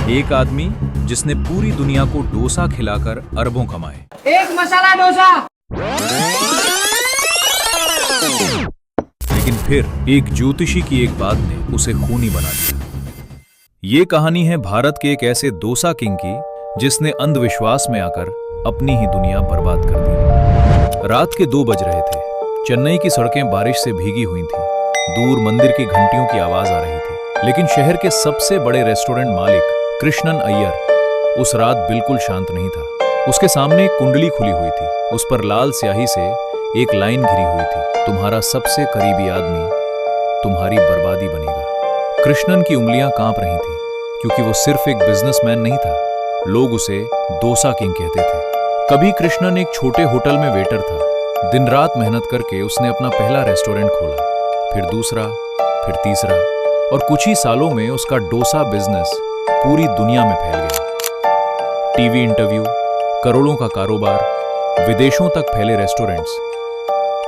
एक आदमी जिसने पूरी दुनिया को डोसा खिलाकर अरबों कमाए। एक मसाला डोसा। लेकिन फिर एक ज्योतिषी की एक बात ने उसे खूनी बना दिया। ये कहानी है भारत के एक ऐसे डोसा किंग की जिसने अंधविश्वास में आकर अपनी ही दुनिया बर्बाद कर दी। रात के 2 बज रहे थे। चेन्नई की सड़कें बारिश से भीगी हुई थीं। दूर मंदिर की घंटियों की आवाज आ रही थी। लेकिन शहर के सबसे बड़े रेस्टोरेंट मालिक कृष्णन अय्यर उस रात बिल्कुल शांत नहीं था। उसके सामने एक कुंडली खुली हुई थी। उस पर लाल स्याही से एक लाइन घिरी हुई थी, तुम्हारा सबसे करीबी आदमी तुम्हारी बर्बादी बनेगा। कृष्णन की उंगलियां कांप रही थीं, क्योंकि वो सिर्फ एक बिजनेसमैन नहीं था, लोग उसे डोसा किंग कहते थे। कभी कृष्णन एक छोटे होटल में वेटर था। दिन रात मेहनत करके उसने अपना पहला रेस्टोरेंट खोला, फिर दूसरा, फिर तीसरा, और कुछ ही सालों में उसका डोसा बिजनेस पूरी दुनिया में फैल गया। टीवी इंटरव्यू, करोड़ों का कारोबार, विदेशों तक फैले रेस्टोरेंट्स।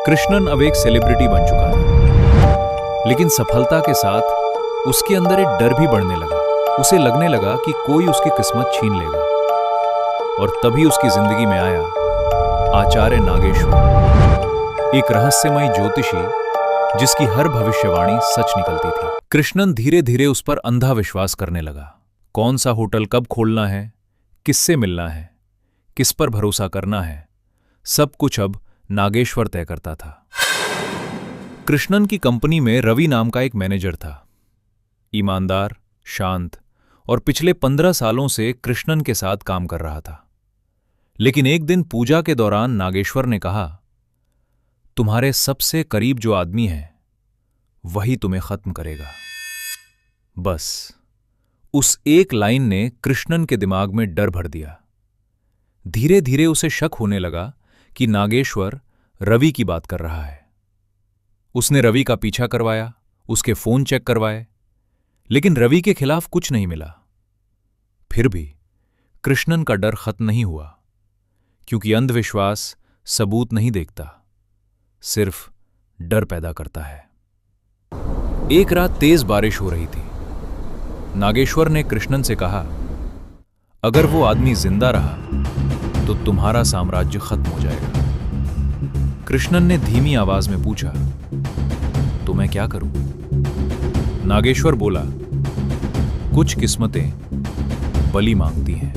कृष्णन अब एक सेलिब्रिटी बन चुका था। लेकिन सफलता के साथ उसके अंदर एक डर भी बढ़ने लगा। उसे लगने लगा कि कोई उसकी किस्मत छीन लेगा। और तभी उसकी जिंदगी में आया आचार्य नागेश्वर, एक रहस्यमयी ज्योतिषी जिसकी हर भविष्यवाणी सच निकलती थी। कृष्णन धीरे धीरे उस पर अंधा विश्वास करने लगा। कौन सा होटल कब खोलना है, किससे मिलना है, किस पर भरोसा करना है, सब कुछ अब नागेश्वर तय करता था। कृष्णन की कंपनी में रवि नाम का एक मैनेजर था। ईमानदार, शांत और पिछले 15 सालों से कृष्णन के साथ काम कर रहा था। लेकिन एक दिन पूजा के दौरान नागेश्वर ने कहा, तुम्हारे सबसे करीब जो आदमी है वही तुम्हें खत्म करेगा। बस उस एक लाइन ने कृष्णन के दिमाग में डर भर दिया। धीरे धीरे उसे शक होने लगा कि नागेश्वर रवि की बात कर रहा है। उसने रवि का पीछा करवाया, उसके फोन चेक करवाए, लेकिन रवि के खिलाफ कुछ नहीं मिला। फिर भी कृष्णन का डर खत्म नहीं हुआ, क्योंकि अंधविश्वास सबूत नहीं देखता, सिर्फ डर पैदा करता है। एक रात तेज बारिश हो रही थी। नागेश्वर ने कृष्णन से कहा, अगर वो आदमी जिंदा रहा तो तुम्हारा साम्राज्य खत्म हो जाएगा। कृष्णन ने धीमी आवाज में पूछा, तो मैं क्या करूं? नागेश्वर बोला, कुछ किस्मतें बलि मांगती हैं।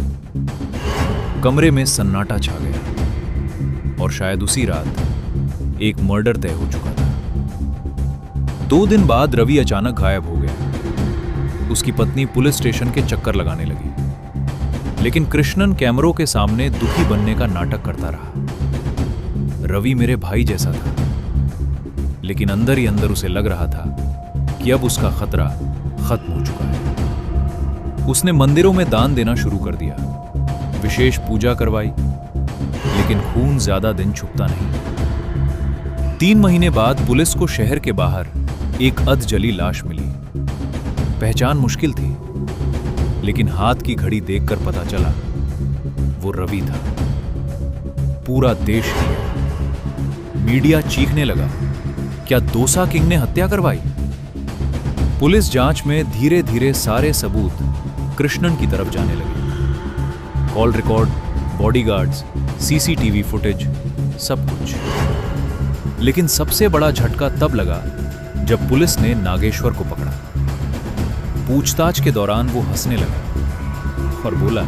कमरे में सन्नाटा छा गया और शायद उसी रात एक मर्डर तय हो चुका था। 2 दिन बाद रवि अचानक गायब हो गया। उसकी पत्नी पुलिस स्टेशन के चक्कर लगाने लगी, लेकिन कृष्णन कैमरों के सामने दुखी बनने का नाटक करता रहा। रवि मेरे भाई जैसा था, लेकिन अंदर ही अंदर उसे लग रहा था कि अब उसका खतरा खत्म हो चुका है। उसने मंदिरों में दान देना शुरू कर दिया, विशेष पूजा करवाई, लेकिन खून ज्यादा दिन छुपता नहीं। 3 महीने बाद पुलिस को शहर के बाहर एक अधजली लाश मिली। पहचान मुश्किल थी, लेकिन हाथ की घड़ी देखकर पता चला वो रवि था। पूरा देश हिला। मीडिया चीखने लगा, क्या डोसा किंग ने हत्या करवाई? पुलिस जांच में धीरे धीरे सारे सबूत कृष्णन की तरफ जाने लगे। Call record, bodyguards, CCTV footage, सब कुछ। लेकिन सबसे बड़ा झटका तब लगा जब पुलिस ने नागेश्वर को पकड़ा। पूछताछ के दौरान वो हंसने लगा और बोला,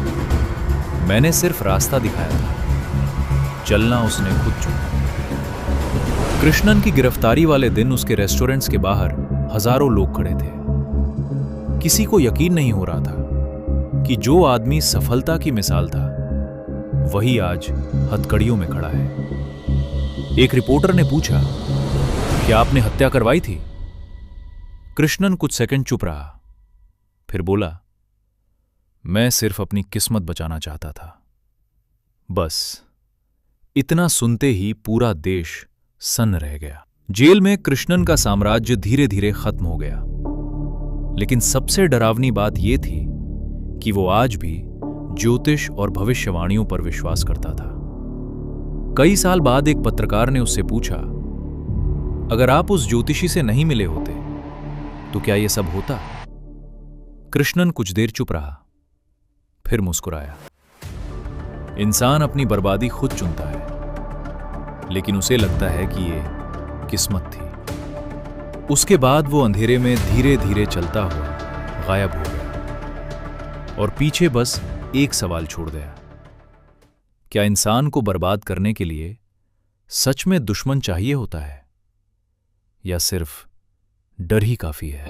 मैंने सिर्फ रास्ता दिखाया था, चलना उसने खुद चुना। कृष्णन की गिरफ्तारी वाले दिन उसके रेस्टोरेंट्स के बाहर हजारों लोग खड़े थे। किसी को यकीन नहीं हो रहा था कि जो आदमी सफलता की मिसाल था वही आज हथकड़ियों में खड़ा है। एक रिपोर्टर ने पूछा, क्या आपने हत्या करवाई थी? कृष्णन कुछ सेकंड चुप रहा, फिर बोला, मैं सिर्फ अपनी किस्मत बचाना चाहता था, बस। इतना सुनते ही पूरा देश सन्न रह गया। जेल में कृष्णन का साम्राज्य धीरे धीरे खत्म हो गया। लेकिन सबसे डरावनी बात यह थी कि वो आज भी ज्योतिष और भविष्यवाणियों पर विश्वास करता था। कई साल बाद एक पत्रकार ने उससे पूछा, अगर आप उस ज्योतिषी से नहीं मिले होते तो क्या यह सब होता? कृष्णन कुछ देर चुप रहा, फिर मुस्कुराया। इंसान अपनी बर्बादी खुद चुनता है, लेकिन उसे लगता है कि ये किस्मत थी। उसके बाद वो अंधेरे में धीरे धीरे चलता हुआ गायब हो गया और पीछे बस एक सवाल छोड़ गया। क्या इंसान को बर्बाद करने के लिए सच में दुश्मन चाहिए होता है, या सिर्फ डर ही काफी है?